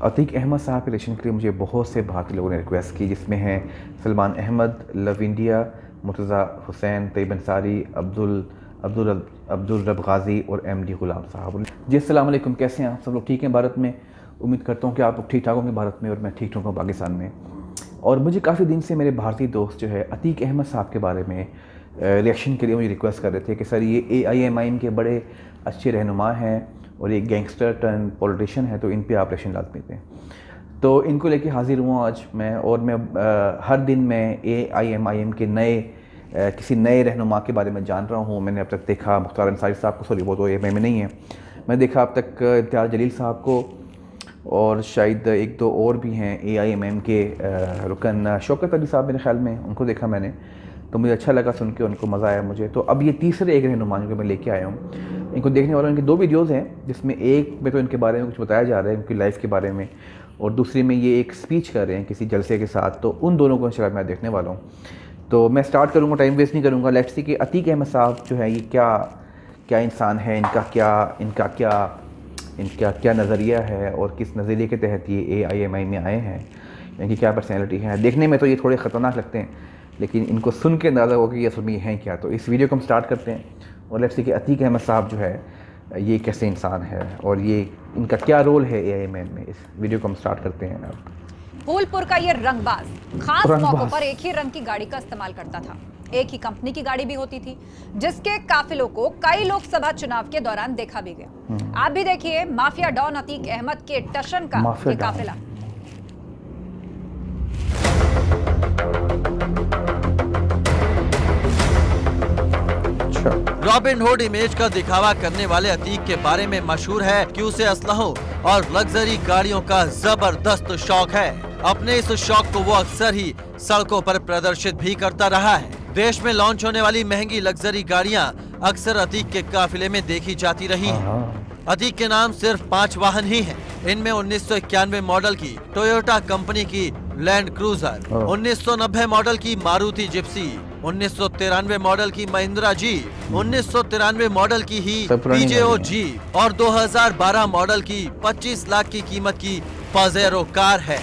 अतीक अहमद साहब के इलेक्शन के लिए मुझे बहुत से भारतीय लोगों ने रिक्वेस्ट की, जिसमें हैं सलमान अहमद, लव इंडिया, मुर्तज़ा हुसैन, तैयब अंसारी, अब्दुल रब गाज़ी और MD ग़ुलाम साहब। जी अस्सलाम वालेकुम, कैसे हैं आप सब लोग? ठीक हैं भारत में? उम्मीद करता हूँ कि आप लोग ठीक ठाक होंगे भारत में और मैं ठीक ठाक हूँ पाकिस्तान में। और मुझे काफ़ी दिन से मेरे भारतीय दोस्त जो है अतीक अहमद साहब के बारे में रिएक्शन के लिए मुझे रिक्वेस्ट कर रहे थे कि सर ये AIMIM के बड़े अच्छे रहनुमा हैं और एक गैंगस्टर टर्न पॉलिटिशियन है, तो इन पे आप रिएक्शन लाजमी दें। तो इनको लेके हाजिर हुआ आज मैं, और मैं हर दिन मैं AIMIM के किसी नए रहनुमा के बारे में जान रहा हूँ। मैंने अब तक देखा मुख्तार अंसारी साहब को, सॉरी वो तो AIMIM में नहीं है। मैं देखा अब तक इम्तियाज़ जलील साहब को, और शायद एक दो और भी हैं AIMIM के रुकन, शौकत अली साहब मेरे ख्याल में, उनको देखा मैंने, तो मुझे अच्छा लगा सुन के, उनको मज़ा आया मुझे। तो अब ये तीसरे एक रहनुमा जो मैं लेके आया हूँ, इनको देखने वालों, इनके 2 वीडियोज़ हैं, जिसमें एक में तो इनके बारे में कुछ बताया जा रहा है, उनकी लाइफ के बारे में, और दूसरी में ये एक स्पीच कर रहे हैं किसी जलसे के साथ। तो उन दोनों को इंशाल्लाह मैं देखने वाला हूँ। तो मैं स्टार्ट करूँगा, टाइम वेस्ट नहीं करूँगा। लेट्स सी कि अतीक अहमद साहब जो है ये क्या इंसान है, इनका क्या नज़रिया है और किस नज़रिए के तहत ये AIMIM में आए हैं, इनकी क्या पर्सनैलिटी है। देखने में तो ये थोड़े ख़तरनाक लगते हैं, लेकिन इनको सुन के अंदाज़ा होगा कि ये असल में हैं क्या। तो इस वीडियो को हम स्टार्ट करते हैं, और लेट्स सी कि अतीक अहमद साहब जो है ये कैसे इंसान है और ये इनका क्या रोल है AIMIM में। इस वीडियो को हम स्टार्ट करते हैं। अब फूलपुर का ये रंगबाज खास मौकों पर एक ही रंग की गाड़ी का इस्तेमाल करता था। एक ही कंपनी की गाड़ी भी होती थी, जिसके काफिलों को कई लोकसभा चुनाव के दौरान देखा भी गया। आप भी देखिए माफिया डॉन अतीक अहमद के टशन का ये काफिला। रॉबिन हुड इमेज का दिखावा करने वाले अतीक के बारे में मशहूर है कि उसे असलहों और लग्जरी गाड़ियों का जबरदस्त शौक है। अपने इस शौक को वो अक्सर ही सड़कों पर प्रदर्शित भी करता रहा है। देश में लॉन्च होने वाली महंगी लग्जरी गाड़ियां अक्सर अतीक के काफिले में देखी जाती रही हैं। अतीक के नाम सिर्फ 5 वाहन ही हैं। इनमें 1991 मॉडल की टोयोटा कंपनी की लैंड क्रूजर, 1990 मॉडल की मारुति जिप्सी, 1993 मॉडल की महिंद्रा जीप, 1993 मॉडल की ही PJO जीप और 2012 मॉडल की 25 लाख की कीमत की पजेरो कार है।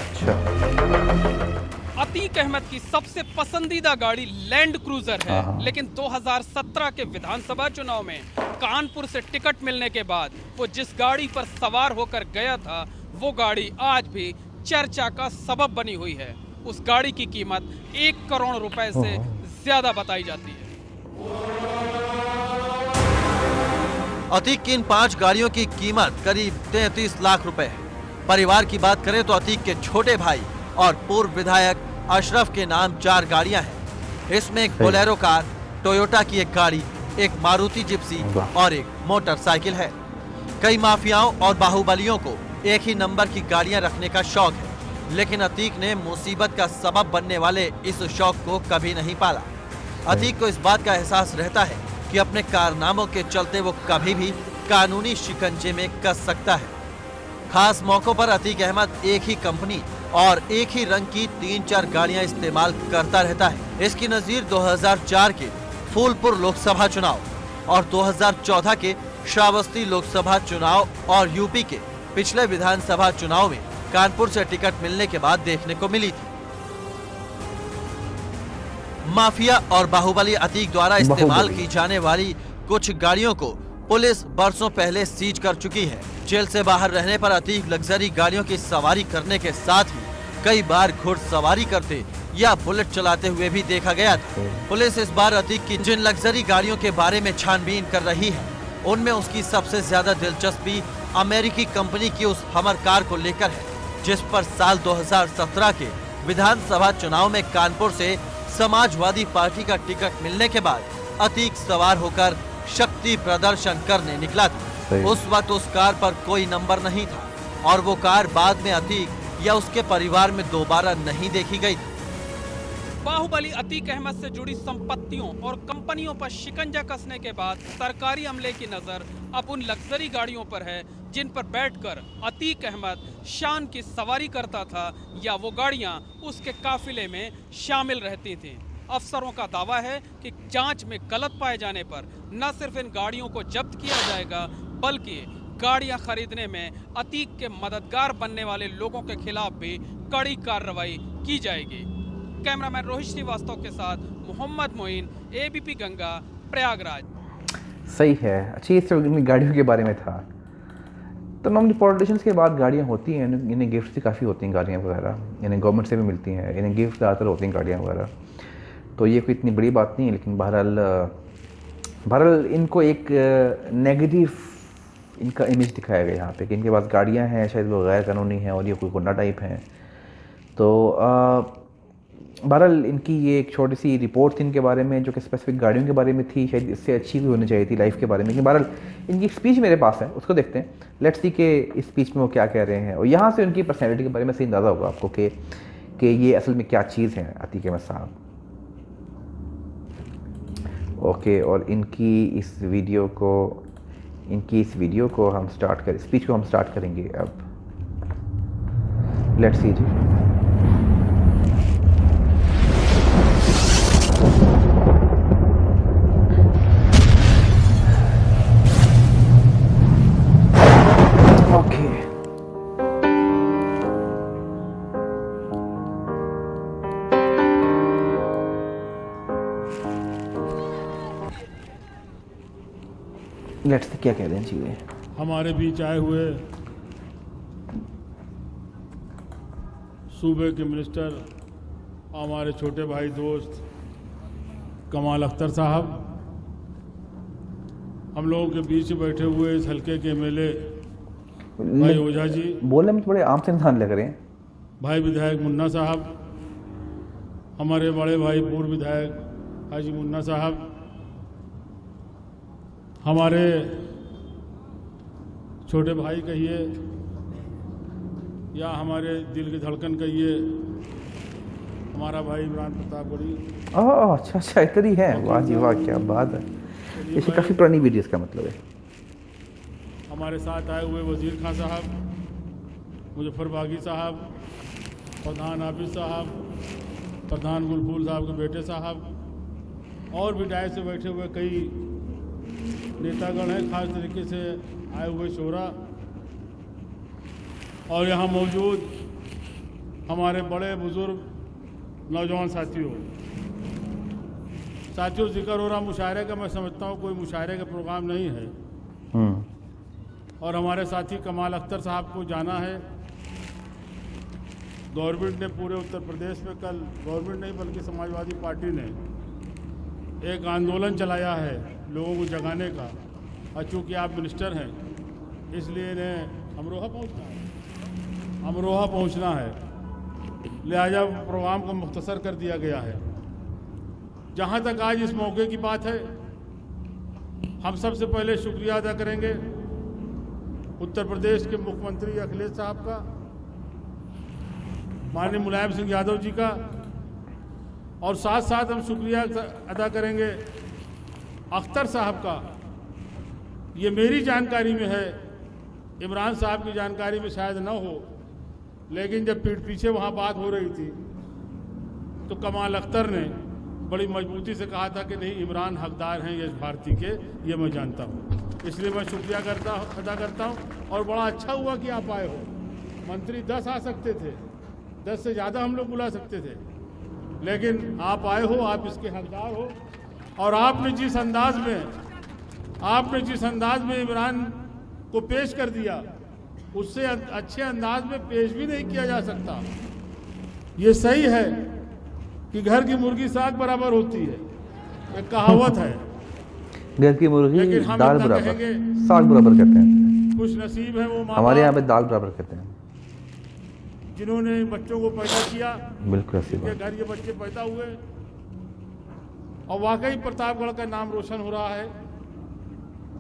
अतीक अहमद की सबसे पसंदीदा गाड़ी लैंड क्रूजर है, लेकिन 2017 के विधानसभा चुनाव में कानपुर से टिकट मिलने के बाद वो जिस गाड़ी पर सवार होकर गया था, वो गाड़ी आज भी चर्चा का सबब बनी हुई है। उस गाड़ी की कीमत 1 करोड़ रुपए से ज्यादा बताई जाती है। अतीक की इन 5 गाड़ियों की कीमत करीब 33 लाख रुपए है। परिवार की बात करें तो अतीक के छोटे भाई और पूर्व विधायक अशरफ के नाम 4 गाड़ियां हैं। इसमें एक बोलेरो कार, टोयोटा की एक गाड़ी, एक मारुति जिप्सी और एक मोटरसाइकिल है। कई माफियाओं और बाहुबलियों को एक ही नंबर की गाड़ियां रखने का शौक है, लेकिन अतीक ने मुसीबत का सबब बनने वाले इस शौक को कभी नहीं पाला। अतीक को इस बात का एहसास रहता है कि अपने कारनामों के चलते वो कभी भी कानूनी शिकंजे में कस सकता है। खास मौकों पर अतीक अहमद एक ही कंपनी और एक ही रंग की 3-4 गाड़ियां इस्तेमाल करता रहता है। इसकी नजीर 2004 के फूलपुर लोकसभा चुनाव और 2014 के श्रावस्ती लोकसभा चुनाव और यूपी के पिछले विधानसभा चुनाव में कानपुर से टिकट मिलने के बाद देखने को मिली थी। माफिया और बाहुबली अतीक द्वारा इस्तेमाल की जाने वाली कुछ गाड़ियों को पुलिस बरसों पहले सीज कर चुकी है। जेल से बाहर रहने पर अतीक लग्जरी गाड़ियों की सवारी करने के साथ ही कई बार घुड़सवारी करते या बुलेट चलाते हुए भी देखा गया था। पुलिस इस बार अतीक की जिन लग्जरी गाड़ियों के बारे में छानबीन कर रही है, उनमें उसकी सबसे ज्यादा दिलचस्पी अमेरिकी कंपनी की उस हमर कार को लेकर है, जिस पर साल 2017 के विधानसभा चुनाव में कानपुर से समाजवादी पार्टी का टिकट मिलने के बाद अतीक सवार होकर शक्ति प्रदर्शन करने निकला था। उस वक्त उस कार पर कोई नंबर नहीं था और वो कार बाद में अतीक या उसके परिवार में दोबारा नहीं देखी गई थी। बाहुबली अतीक अहमद से जुड़ी संपत्तियों और कंपनियों पर शिकंजा कसने के बाद सरकारी अमले की नजर अब उन लग्जरी गाड़ियों पर है जिन पर बैठकर अतीक अहमद शान की सवारी करता था या वो गाड़ियां उसके काफिले में शामिल रहती थीं। अफसरों का दावा है कि जांच में गलत पाए जाने पर न सिर्फ इन गाड़ियों को जब्त किया जाएगा, बल्कि गाड़ियां खरीदने में अतीक के मददगार बनने वाले लोगों के खिलाफ भी कड़ी कार्रवाई की जाएगी। कैमरामैन रोहित श्रीवास्तव के साथ मोहम्मद मोइन, एबीपी गंगा, प्रयागराज। सही है। अच्छा, ये सिर्फ गाड़ियों के बारे में था। तो नॉर्मली पॉलिटिशियंस के बाद गाड़ियाँ होती हैं, इन्हें गिफ्ट भी काफ़ी होती हैं गाड़ियाँ वगैरह, इन्हें गवर्नमेंट से भी मिलती हैं, इन्हें गिफ्ट ज़्यादातर होती हैं गाड़ियाँ वगैरह। तो ये कोई इतनी बड़ी बात नहीं है, लेकिन बहरहाल इनको एक नेगेटिव इनका इमेज दिखाया गया यहाँ पे कि इनके पास गाड़ियाँ हैं, शायद वो गैर कानूनी हैं और ये कोई गुंडा टाइप हैं। तो बहरहाल इनकी ये एक छोटी सी रिपोर्ट थी इनके बारे में, जो कि स्पेसिफिक गाड़ियों के बारे में थी, शायद इससे अच्छी भी होनी चाहिए थी लाइफ के बारे में। लेकिन बहरहाल इनकी स्पीच मेरे पास है, उसको देखते हैं, लेट्स सी कि इस स्पीच में वो क्या कह रहे हैं, और यहाँ से उनकी पर्सनैलिटी के बारे में सही अंदाज़ा होगा आपको कि ये असल में क्या चीज़ है अतीक अहमद साहब। ओके, और इनकी इस वीडियो को हम स्पीच को हम स्टार्ट करेंगे अब। Let's see ji. लेट्स क्या कह रहे हैं चीज़ें। हमारे बीच आए हुए सूबे के मिनिस्टर, हमारे छोटे भाई दोस्त कमाल अख्तर साहब, हम लोगों के बीच बैठे हुए इस हल्के के एमएलए भाई ओझा जी, बोलने में बड़े आम से इंसान लग रहे हैं, भाई विधायक मुन्ना साहब, हमारे बड़े भाई पूर्व विधायक हाजी मुन्ना साहब, हमारे छोटे भाई कहिए या हमारे दिल की धड़कन कहिए, हमारा भाई इमरान प्रताप गढ़ी। अच्छा इतनी है, वाह जी वाह, क्या बात है। ये काफ़ी पुरानी वीडियो इसका मतलब है। हमारे साथ आए हुए वजीर खान साहब, मुजफ्फर बागी साहब, प्रधान आबिद साहब, प्रधान गुलफूल साहब के बेटे साहब, और भी डाय से बैठे हुए कई नेतागण हैं, खास तरीके से आए हुए शोरा, और यहाँ मौजूद हमारे बड़े बुजुर्ग नौजवान साथियों, जिक्र हो रहा मुशायरे का, मैं समझता हूँ कोई मुशायरे का प्रोग्राम नहीं है। और हमारे साथी कमाल अख्तर साहब को जाना है। गवर्नमेंट ने पूरे उत्तर प्रदेश में कल, गवर्नमेंट नहीं बल्कि समाजवादी पार्टी ने एक आंदोलन चलाया है लोगों को जगाने का, और चूँकि आप मिनिस्टर हैं इसलिए इन्हें अमरोहा पहुंचना है, लिहाजा प्रोग्राम को मुख्तसर कर दिया गया है। जहां तक आज इस मौके की बात है, हम सबसे पहले शुक्रिया अदा करेंगे उत्तर प्रदेश के मुख्यमंत्री अखिलेश साहब का, माननीय मुलायम सिंह यादव जी का, और साथ साथ हम शुक्रिया अदा करेंगे अख्तर साहब का। ये मेरी जानकारी में है, इमरान साहब की जानकारी में शायद न हो, लेकिन जब पीठ पीछे वहाँ बात हो रही थी तो कमाल अख्तर ने बड़ी मजबूती से कहा था कि नहीं, इमरान हकदार हैं यश भारती के, ये मैं जानता हूँ। इसलिए मैं शुक्रिया अदा करता हूँ, और बड़ा अच्छा हुआ कि आप आए हो। मंत्री 10 आ सकते थे, 10 से ज़्यादा हम लोग बुला सकते थे, लेकिन आप आए हो, आप इसके हकदार हो। और आपने जिस अंदाज में इमरान को पेश कर दिया, उससे अच्छे अंदाज में पेश भी नहीं किया जा सकता। ये सही है कि घर की मुर्गी साग बराबर होती है, एक कहावत है। घर की मुर्गी दाल बराबर, साग बराबर कहते हैं। खुश नसीब है वो हमारे यहाँ पे दाल बराबर कहते हैं, जिन्होंने बच्चों को पैदा किया। बिल्कुल के घर ये बच्चे पैदा हुए, और वाकई प्रतापगढ़ का नाम रोशन हो रहा है।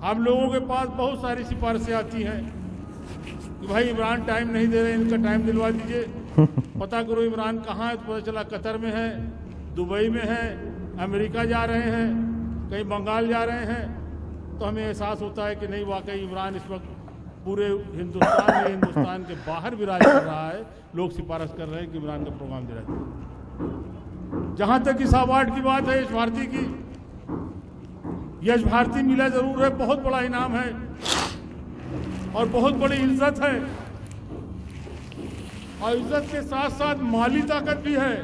हम लोगों के पास बहुत सारी सिफारिशें आती हैं कि भाई इमरान टाइम नहीं दे रहे, इनका टाइम दिलवा दीजिए, पता करो इमरान कहाँ है। तो पता चला कतर में है, दुबई में है, अमेरिका जा रहे हैं, कहीं बंगाल जा रहे हैं। तो हमें एहसास होता है कि नहीं, वाकई इमरान इस वक्त पूरे हिंदुस्तान के बाहर विराज कर रहा है। लोग सिफारिश कर रहे हैं कि इमरान का प्रोग्राम दे रहे हैं। जहाँ तक इस अवार्ड की बात है, यश भारती की, यश भारती मिला जरूर है, बहुत बड़ा इनाम है, और बहुत बड़ी इज्जत है, और इज्जत के साथ साथ माली ताकत भी है।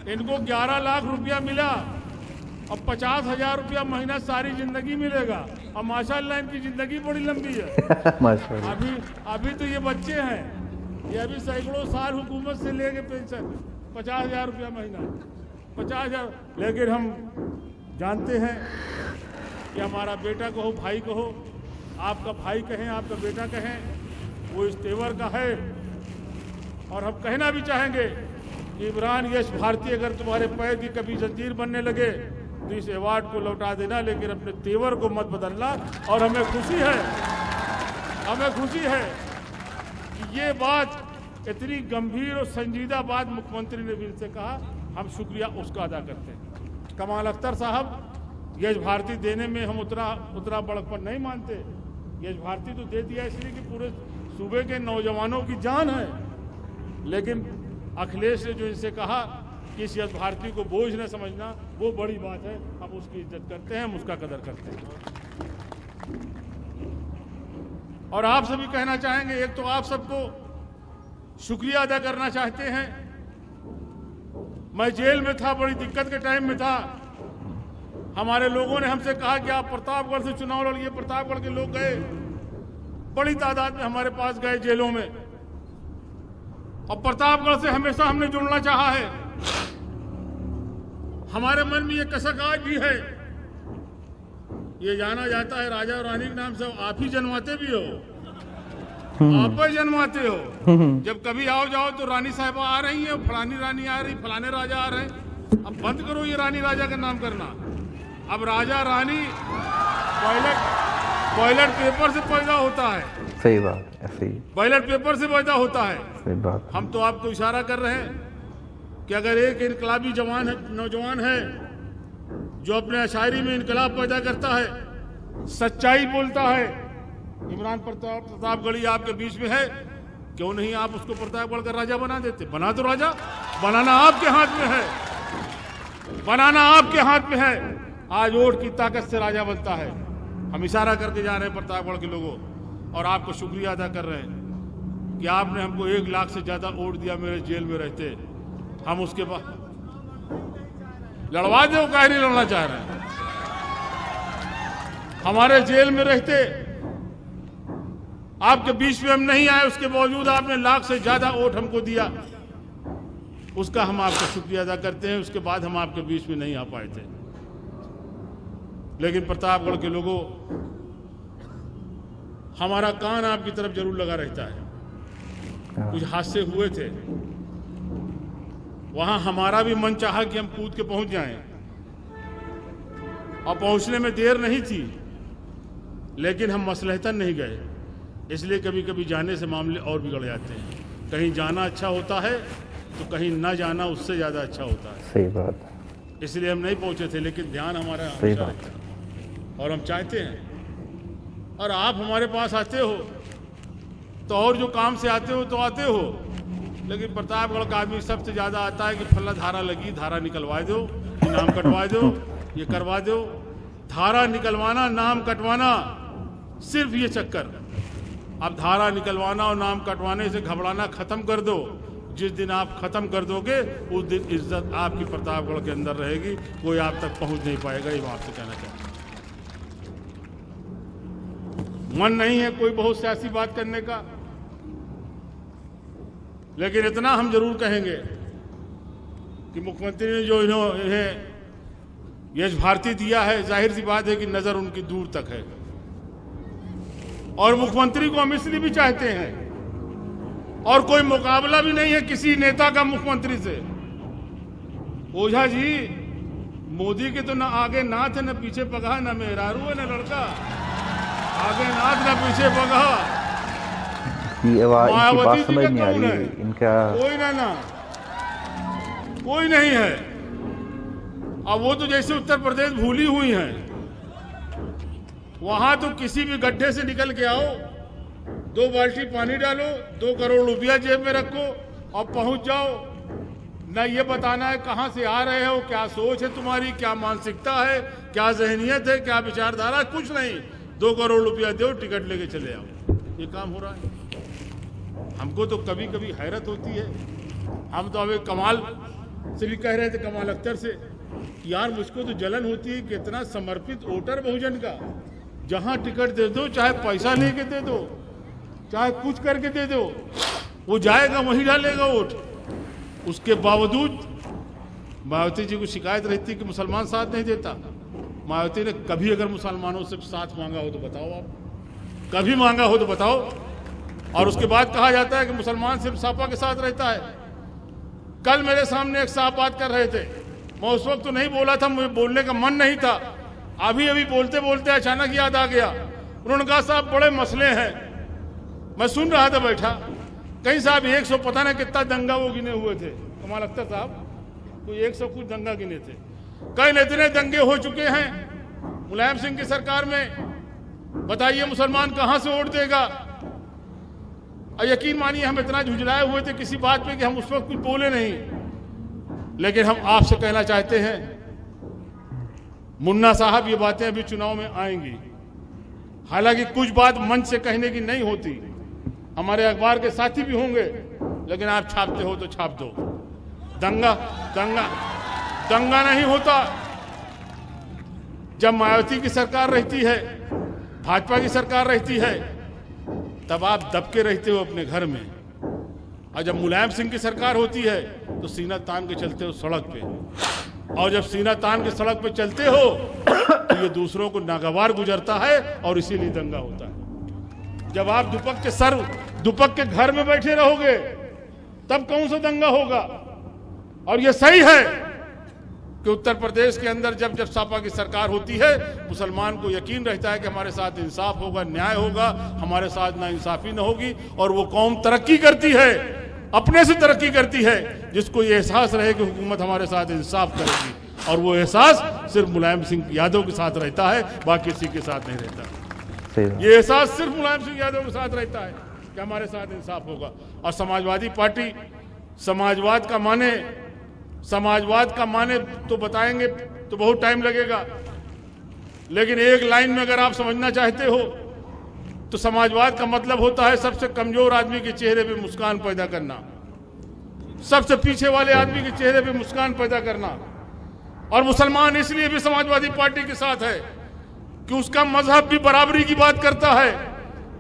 इनको 11 लाख रुपया मिला और 50,000 रुपया महीना सारी जिंदगी मिलेगा, और माशाल्लाह इनकी जिंदगी बड़ी लंबी है। माशाल्लाह। अभी तो ये बच्चे हैं, ये अभी सैकड़ों साल हुकूमत से लेके पेंशन 50,000 रुपया महीना, 50,000। लेकिन हम जानते हैं कि हमारा बेटा कहो, भाई कहो, आपका भाई कहें, आपका बेटा कहें, वो इस तेवर का है। और हम कहना भी चाहेंगे कि इमरान यश भारती, अगर तुम्हारे पैर की कभी जंजीर बनने लगे तो इस अवार्ड को लौटा देना, लेकिन अपने तेवर को मत बदलना। और हमें खुशी है कि ये बात इतनी गंभीर और संजीदा बात मुख्यमंत्री ने भी इनसे कहा, हम शुक्रिया उसका अदा करते हैं। कमाल अख्तर साहब, यश भारती देने में हम उतना बड़कपन नहीं मानते। यश भारती तो दे दिया इसलिए कि पूरे सूबे के नौजवानों की जान है, लेकिन अखिलेश ने जो इनसे कहा कि इस यश भारती को बोझ न समझना, वो बड़ी बात है। हम उसकी इज्जत करते हैं, हम उसका कदर करते हैं। और आप सभी कहना चाहेंगे, एक तो आप सबको शुक्रिया अदा करना चाहते हैं। मैं जेल में था, बड़ी दिक्कत के टाइम में था। हमारे लोगों ने हमसे कहा कि आप प्रतापगढ़ से चुनाव लड़िए। प्रतापगढ़ के लोग गए, बड़ी तादाद में हमारे पास गए जेलों में, और प्रतापगढ़ से हमेशा हमने जुड़ना चाहा है। हमारे मन में ये कसक आज भी है। ये जाना जाता है राजा और रानी के नाम से, आप ही जन्माते भी हो, आप ही जन्माते हो। जब कभी आओ जाओ तो रानी साहिबा आ रही है, फलानी रानी आ रही, फलाने राजा आ रहे हैं। अब बंद करो ये रानी राजा का नाम करना। अब राजा रानी टॉयलेट पेपर से पैदा होता है। सही बात, ऐसे ही बैलेट पेपर से पैदा होता है। सही बात। हम तो आपको इशारा कर रहे हैं कि अगर एक इनकलाबी नौजवान है जो अपने शायरी में इनकलाब पैदा करता है, सच्चाई बोलता है, इमरान प्रतापगढ़ी आपके बीच में है, क्यों नहीं आप उसको प्रतापगढ़ का राजा बना देते? बना तो राजा, बनाना आपके हाथ में है, बनाना आपके हाथ में है। आज वोट की ताकत से राजा बनता है। हम इशारा करके जा रहे हैं प्रतापगढ़ के लोगों, और आपको शुक्रिया अदा कर रहे हैं कि आपने हमको 1 लाख से ज्यादा वोट दिया मेरे जेल में रहते। हम उसके बाद लड़वा दो, काहे नहीं लड़ना चाह रहे हैं? हमारे जेल में रहते, आपके बीच में हम नहीं आए, उसके बावजूद आपने 1 लाख से ज्यादा वोट हमको दिया। उसका हम आपका शुक्रिया अदा करते हैं। उसके बाद हम आपके बीच में नहीं आ पाए थे, लेकिन प्रतापगढ़ के लोगों, हमारा कान आपकी तरफ जरूर लगा रहता है। कुछ हादसे हुए थे, वहां हमारा भी मन चाहा कि हम कूद के पहुंच जाएं, और पहुंचने में देर नहीं थी, लेकिन हम मसलहतन नहीं गए। इसलिए कभी कभी जाने से मामले और बिगड़ जाते हैं। कहीं जाना अच्छा होता है तो कहीं ना जाना उससे ज्यादा अच्छा होता है। सही बात। इसलिए हम नहीं पहुंचे थे, लेकिन ध्यान हमारा सही बात। और हम चाहते हैं, और आप हमारे पास आते हो तो, और जो काम से आते हो तो आते हो, लेकिन प्रतापगढ़ का आदमी सबसे ज्यादा आता है कि फला धारा लगी, धारा निकलवा दो, नाम कटवा दो, ये करवा दो। धारा निकलवाना, नाम कटवाना, सिर्फ ये चक्कर। अब धारा निकलवाना और नाम कटवाने से घबराना खत्म कर दो। जिस दिन आप खत्म कर दोगे, उस दिन इज्जत आपकी प्रतापगढ़ के अंदर रहेगी, कोई आप तक पहुंच नहीं पाएगा। ये आपसे कहना चाहता हूं। मन नहीं है कोई बहुत सियासी बात करने का, लेकिन इतना हम जरूर कहेंगे कि मुख्यमंत्री ने जो इन्हें यश भारती दिया है, जाहिर सी बात है कि नजर उनकी दूर तक है, और मुख्यमंत्री को हम इसलिए भी चाहते हैं, और कोई मुकाबला भी नहीं है किसी नेता का मुख्यमंत्री से। ओझा जी, मोदी के तो ना आगे नाथ है, ना पीछे पगहा, ना मेहरारू है, ना लड़का। आगे नाथ ना पीछे पगहा। मायावती जी समझ नहीं आ रही इनका। कोई नहीं है। अब वो तो जैसे उत्तर प्रदेश भूली हुई है, वहां तो किसी भी गड्ढे से निकल के आओ, 2 बाल्टी पानी डालो, 2 करोड़ रुपया जेब में रखो और पहुंच जाओ। न ये बताना है कहां से आ रहे हो, क्या सोच है तुम्हारी, क्या मानसिकता है, क्या जहनियत है, क्या विचारधारा, कुछ नहीं। 2 करोड़ रुपया दो, टिकट लेके चले आओ। ये काम हो रहा है। हमको तो कभी कभी हैरत होती है। हम तो अभी कमाल से भी कह रहे थे, कमाल अख्तर से, यार मुझको तो जलन होती है कि इतना समर्पित वोटर बहुजन का, जहां टिकट दे दो, चाहे पैसा लेके दे दो, चाहे कुछ करके दे दो, वो जाएगा वहीं डालेगा वोट। उसके बावजूद मायावती जी को शिकायत रहती कि मुसलमान साथ नहीं देता। मायावती ने कभी अगर मुसलमानों से साथ मांगा हो तो बताओ, आप कभी मांगा हो तो बताओ। और उसके बाद कहा जाता है कि मुसलमान सिर्फ सापा के साथ रहता है। कल मेरे सामने एक साहब बात कर रहे थे, मैं उस वक्त तो नहीं बोला था, मुझे बोलने का मन नहीं था। अभी अभी बोलते बोलते अचानक याद आ गया। उन्होंने कहा साहब बड़े मसले हैं। मैं सुन रहा था बैठा, कहीं साहब 100 पता नहीं कितना दंगा वो गिने हुए थे, कमाल अख्तर साहब कोई 100 कुछ दंगा गिने थे। कई इतने दंगे हो चुके हैं मुलायम सिंह की सरकार में, बताइए मुसलमान कहां से वोट देगा। और यकीन मानिए हम इतना झुंझलाए हुए थे किसी बात पे कि हम उस वक्त कुछ बोले नहीं। लेकिन हम आपसे कहना चाहते हैं, मुन्ना साहब ये बातें अभी चुनाव में आएंगी, हालांकि कुछ बात मंच से कहने की नहीं होती, हमारे अखबार के साथी भी होंगे, लेकिन आप छापते हो तो छाप दो। दंगा दंगा दंगा नहीं होता। जब मायावती की सरकार रहती है, भाजपा की सरकार रहती है, तब आप दबके रहते हो अपने घर में। और जब मुलायम सिंह की सरकार होती है तो सीना तान के चलते हो सड़क पे। और जब सीना तान के सड़क पे चलते हो तो ये दूसरों को नागवार गुजरता है और इसीलिए दंगा होता है। जब आप दुपक के घर में बैठे रहोगे तब कौन सा दंगा होगा। और ये सही है कि उत्तर प्रदेश के अंदर जब जब सपा की सरकार होती है, मुसलमान को यकीन रहता है कि हमारे साथ इंसाफ होगा, न्याय होगा, हमारे साथ नाइंसाफी न होगी। और वो कौम तरक्की करती है, अपने से तरक्की करती है, जिसको ये एहसास रहे कि हुकूमत हमारे साथ इंसाफ करेगी। और वो एहसास सिर्फ मुलायम सिंह यादव के साथ रहता है, बाकी किसी के साथ नहीं रहता। ये एहसास सिर्फ मुलायम सिंह यादव के साथ रहता है कि हमारे साथ इंसाफ होगा। और समाजवादी पार्टी समाजवाद का माने तो बताएंगे तो बहुत टाइम लगेगा, लेकिन एक लाइन में अगर आप समझना चाहते हो तो समाजवाद का मतलब होता है सबसे कमजोर आदमी के चेहरे पे मुस्कान पैदा करना, सबसे पीछे वाले आदमी के चेहरे पे मुस्कान पैदा करना। और मुसलमान इसलिए भी समाजवादी पार्टी के साथ है कि उसका मजहब भी बराबरी की बात करता है,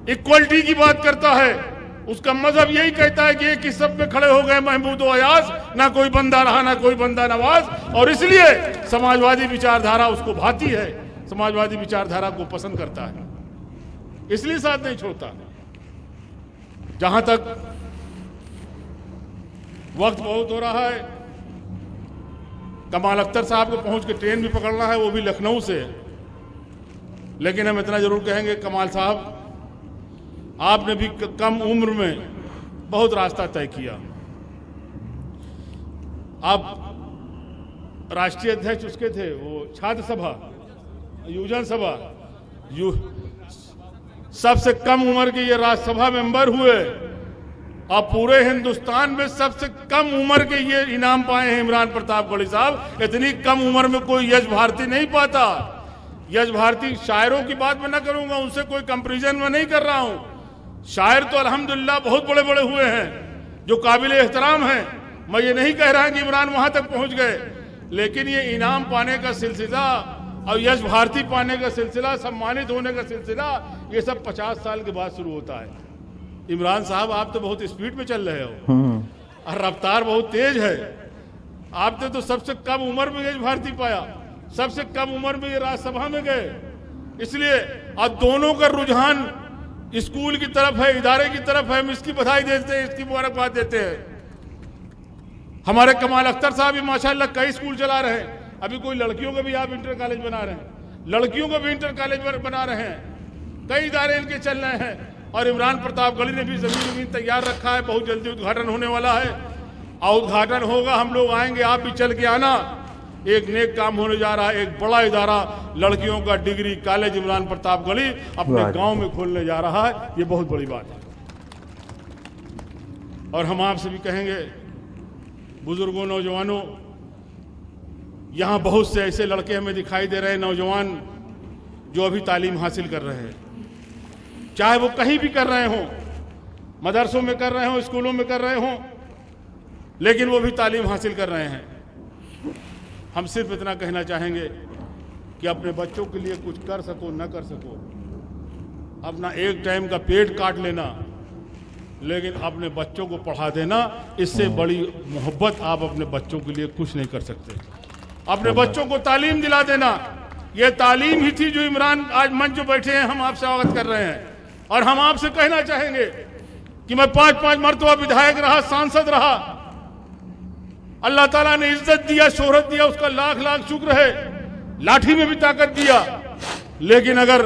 इक्वलिटी की बात करता है। उसका मजहब यही कहता है कि एक ही सब में खड़े हो गए महमूद और अयाज, ना कोई बंदा रहा ना कोई बंदा नवाज। और इसलिए समाजवादी विचारधारा उसको भाती है, समाजवादी विचारधारा को पसंद करता है, इसलिए साथ नहीं छोड़ता। जहां तक वक्त बहुत हो रहा है, कमाल अख्तर साहब को पहुंच के ट्रेन भी पकड़ना है, वो भी लखनऊ से। लेकिन हम इतना जरूर कहेंगे, कमाल साहब आपने भी कम उम्र में बहुत रास्ता तय किया। आप राष्ट्रीय अध्यक्ष उसके थे, वो छात्र सभा, युवजन सभा, सबसे कम उम्र के ये राज्यसभा मेंबर हुए। और पूरे हिंदुस्तान में सबसे कम उम्र के ये इनाम पाए हैं इमरान प्रतापगढ़ी साहब। इतनी कम उम्र में कोई यश भारती नहीं पाता। यश भारती शायरों की बात मैं न करूंगा, उनसे कोई कंपैरिजन में नहीं कर रहा हूं। शायर तो अल्हम्दुलिल्लाह बहुत बड़े बड़े हुए हैं जो काबिल एहतराम हैं। मैं ये नहीं कह रहा कि इमरान वहां तक पहुंच गए, लेकिन ये इनाम पाने का सिलसिला और यश भारती पाने का सिलसिला, सम्मानित होने का सिलसिला, ये सब 50 साल के बाद शुरू होता है। इमरान साहब आप तो बहुत स्पीड में चल रहे हो और रफ्तार बहुत तेज है। आपने तो सबसे कम उम्र में यश भारती पाया, सबसे कम उम्र में ये राज्यसभा में गए। इसलिए और दोनों का रुझान स्कूल की तरफ है, इदारे की तरफ है। हम इसकी बधाई देते हैं, इसकी मुबारकबाद देते हैं। हमारे कमाल अख्तर साहब भी माशाल्लाह कई स्कूल चला रहे हैं। अभी कोई लड़कियों का भी आप इंटर कॉलेज बना रहे हैं, लड़कियों का भी इंटर कॉलेज बना रहे हैं, कई इदारे इनके चल रहे हैं। और इमरान प्रतापगढ़ी ने भी जमीन तैयार रखा है, बहुत जल्दी उद्घाटन होने वाला है। और उद्घाटन होगा, हम लोग आएंगे, आप भी चल के आना। एक नेक काम होने जा रहा है, एक बड़ा इदारा लड़कियों का डिग्री कॉलेज इमरान प्रतापगढ़ी अपने गांव में खोलने जा रहा है। ये बहुत बड़ी बात है। और हम आपसे भी कहेंगे, बुजुर्गों, नौजवानों, यहां बहुत से ऐसे लड़के हमें दिखाई दे रहे हैं, नौजवान जो अभी तालीम हासिल कर रहे हैं। चाहे वो कहीं भी कर रहे हों, मदरसों में कर रहे हों, स्कूलों में कर रहे हों, लेकिन वो भी तालीम हासिल कर रहे हैं। हम सिर्फ इतना कहना चाहेंगे कि अपने बच्चों के लिए कुछ कर सको न कर सको, अपना एक टाइम का पेट काट लेना, लेकिन अपने बच्चों को पढ़ा देना, इससे बड़ी मोहब्बत आप अपने बच्चों के लिए कुछ नहीं कर सकते। अपने बच्चों को तालीम दिला देना, ये तालीम ही थी जो इमरान आज मंच जो बैठे हैं हम आपसे अवगत कर रहे हैं। और हम आपसे कहना चाहेंगे कि मैं 5-5 मरतबा विधायक रहा, सांसद रहा, अल्लाह ताला ने इज्जत दिया, शोहरत दिया, उसका लाख लाख शुक्र है। लाठी में भी ताकत दिया, लेकिन अगर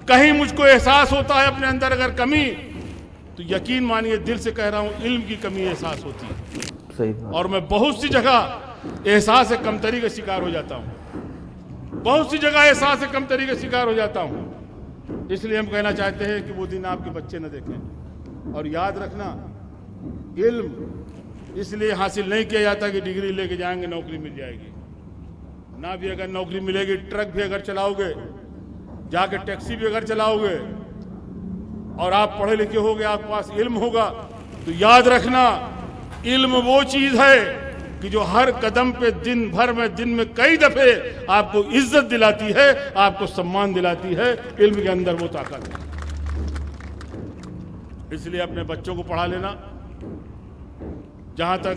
कहीं मुझको एहसास होता है अपने अंदर अगर कमी, तो यकीन मानिए दिल से कह रहा हूं, इल्म की कमी एहसास होती है। सही बात। और मैं बहुत सी जगह एहसास से कमतरी का शिकार हो जाता हूं, बहुत सी जगह एहसास से कमतरी का शिकार हो जाता हूं। इसलिए हम कहना चाहते हैं कि वो दिन आपके बच्चे न देखें। और याद रखना, इल्म इसलिए हासिल नहीं किया जाता कि डिग्री लेके जाएंगे नौकरी मिल जाएगी। ना भी अगर नौकरी मिलेगी, ट्रक भी अगर चलाओगे, जाके टैक्सी भी अगर चलाओगे, और आप पढ़े लिखे होगे, आपके पास इल्म होगा, तो याद रखना, इल्म वो चीज है कि जो हर कदम पे दिन में कई दफे आपको इज्जत दिलाती है, आपको सम्मान दिलाती है। इल्म के अंदर वो ताकत है। इसलिए अपने बच्चों को पढ़ा लेना। जहां तक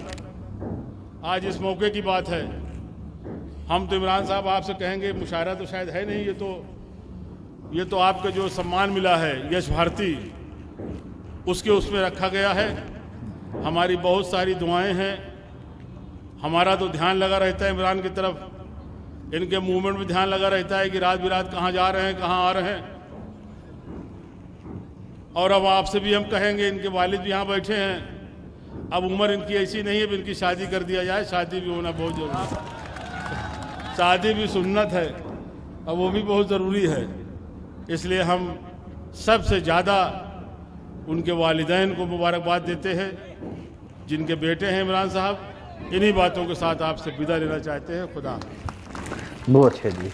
आज इस मौके की बात है, हम तो इमरान साहब आपसे कहेंगे, मुशायरा तो शायद है नहीं, ये तो आपका जो सम्मान मिला है यश भारती, उसमें रखा गया है। हमारी बहुत सारी दुआएं हैं, हमारा तो ध्यान लगा रहता है इमरान की तरफ, इनके मूवमेंट में ध्यान लगा रहता है कि रात बिरात कहाँ जा रहे हैं, कहाँ आ रहे हैं। और अब आपसे भी हम कहेंगे, इनके वालिद भी यहाँ बैठे हैं, अब उम्र इनकी ऐसी नहीं है, इनकी शादी कर दिया जाए। शादी भी होना बहुत जरूरी है, शादी भी सुन्नत है, और वो भी बहुत ज़रूरी है। इसलिए हम सबसे ज़्यादा उनके वालिदैन को मुबारकबाद देते हैं, जिनके बेटे हैं इमरान साहब। इन्हीं बातों के साथ आपसे विदा लेना चाहते हैं। खुदा। बहुत अच्छे जी,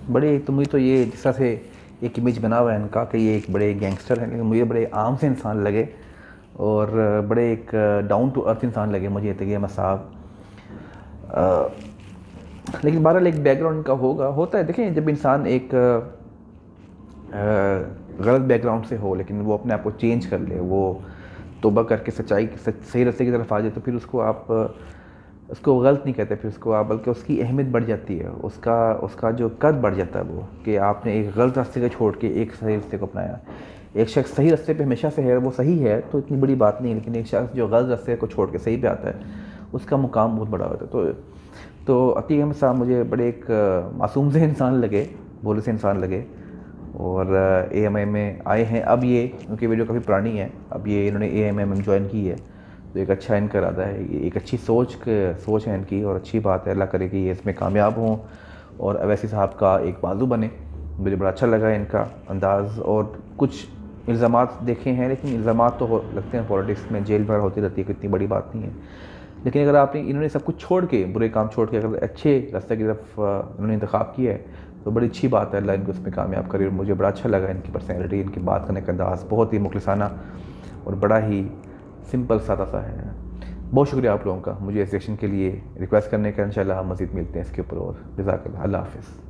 बड़े मुझे तो ये जिस तरह से एक इमेज बना हुआ है इनका कि ये एक बड़े गैंगस्टर हैं, लेकिन मुझे बड़े आम से इंसान लगे और बड़े एक डाउन टू अर्थ इंसान लगे मुझे तकी अहमद साहब। लेकिन बहरहाल एक बैकग्राउंड इनका होता है। देखें, जब इंसान एक गलत बैकग्राउंड से हो, लेकिन वो अपने आप को चेंज कर ले, वो तौबा करके सही रास्ते की तरफ आ जाए, तो फिर उसको गलत नहीं कहते, फिर उसको आप, बल्कि उसकी अहमियत बढ़ जाती है, उसका जो कद बढ़ जाता है वो, कि आपने एक गलत रास्ते को छोड़ के एक सही रास्ते को अपनाया। एक शख्स सही रास्ते पे हमेशा से है, वो सही है तो इतनी बड़ी बात नहीं है, लेकिन एक शख्स जो गलत रास्ते को छोड़ के सही पे आता है, उसका मुकाम बहुत बड़ा होता है। तो अतीक अहमद साहब मुझे बड़े एक मासूम से इंसान लगे, भोले से इंसान लगे, और AMI में आए हैं। अब ये, उनकी वीडियो काफ़ी पुरानी है, अब ये इन्होंने AMI में ज्वाइन की है, तो एक अच्छा इनका इरादा है, एक अच्छी सोच है इनकी, और अच्छी बात है। अल्लाह करे कि ये इसमें कामयाब हों और अवैसी साहब का एक बाजू बने। मुझे बड़ा अच्छा लगा इनका अंदाज़। और कुछ इल्ज़ामात देखे हैं, लेकिन इल्ज़ामात तो लगते हैं पॉलिटिक्स में जेल भर होती रहती है, इतनी बड़ी बात नहीं है। लेकिन अगर इन्होंने सब कुछ छोड़ के, बुरे काम छोड़ के, अगर अच्छे रास्ते की तरफ इन्होंने इंतखाब किया है, तो बड़ी अच्छी बात है। अल्लाह इनको उसमें कामयाब करे। और मुझे बड़ा अच्छा लगा इनकी पर्सनैलिटी, इनकी बात करने का अंदाज़ बहुत ही मुखलिसाना और बड़ा ही सिंपल सादा सा है। बहुत शुक्रिया आप लोगों का मुझे इस सेक्शन के लिए रिक्वेस्ट करने का। इंशाल्लाह हम मज़ीद मिलते हैं इसके ऊपर। और जज़ाकल्लाह, अल्लाह हाफ़िज़।